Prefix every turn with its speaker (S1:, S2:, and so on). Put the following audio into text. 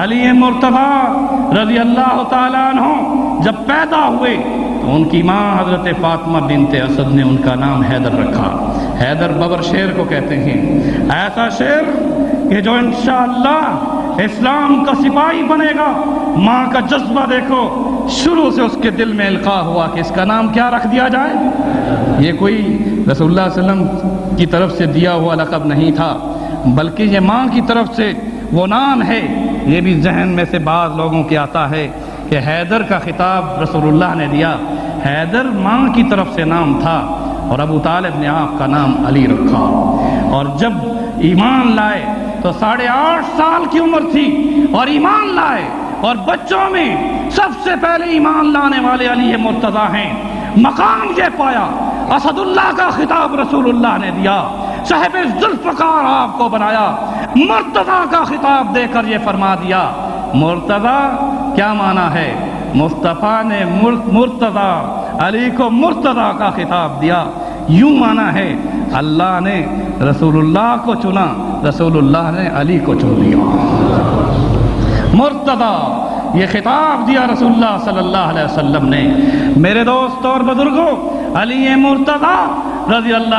S1: علی مرتضیٰ رضی اللہ تعالیٰ عنہ جب پیدا ہوئے تو ان کی ماں حضرت فاطمہ بنت اسد نے ان کا نام حیدر رکھا۔ حیدر ببر شیر کو کہتے ہیں، ایسا شیر کہ جو انشاءاللہ اسلام کا سپاہی بنے گا۔ ماں کا جذبہ دیکھو، شروع سے اس کے دل میں القاء ہوا کہ اس کا نام کیا رکھ دیا جائے۔ یہ کوئی رسول اللہ صلی اللہ علیہ وسلم کی طرف سے دیا ہوا لقب نہیں تھا، بلکہ یہ ماں کی طرف سے وہ نام ہے۔ یہ بھی ذہن میں سے بعض لوگوں کے آتا ہے کہ حیدر کا خطاب رسول اللہ نے دیا، حیدر ماں کی طرف سے نام تھا، اور ابو طالب نے آپ کا نام علی رکھا۔ اور جب ایمان لائے تو 8.5 سال کی عمر تھی اور ایمان لائے، اور بچوں میں سب سے پہلے ایمان لانے والے علی مرتضیٰ ہیں۔ مقام یہ پایا، اسد اللہ کا خطاب رسول اللہ نے دیا، صاحب ذوالفقار آپ کو بنایا، مرتضیٰ کا خطاب دے کر یہ فرما دیا۔ مرتضیٰ کیا معنی ہے؟ مصطفیٰ نے مرتضیٰ علی کو مرتضیٰ کا خطاب دیا، یوں معنی ہے اللہ نے رسول اللہ کو چنا، رسول اللہ نے علی کو چن لیا۔ مرتضیٰ یہ خطاب دیا رسول اللہ صلی اللہ علیہ وسلم نے۔ میرے دوست اور بزرگوں، علی مرتضیٰ رضی اللہ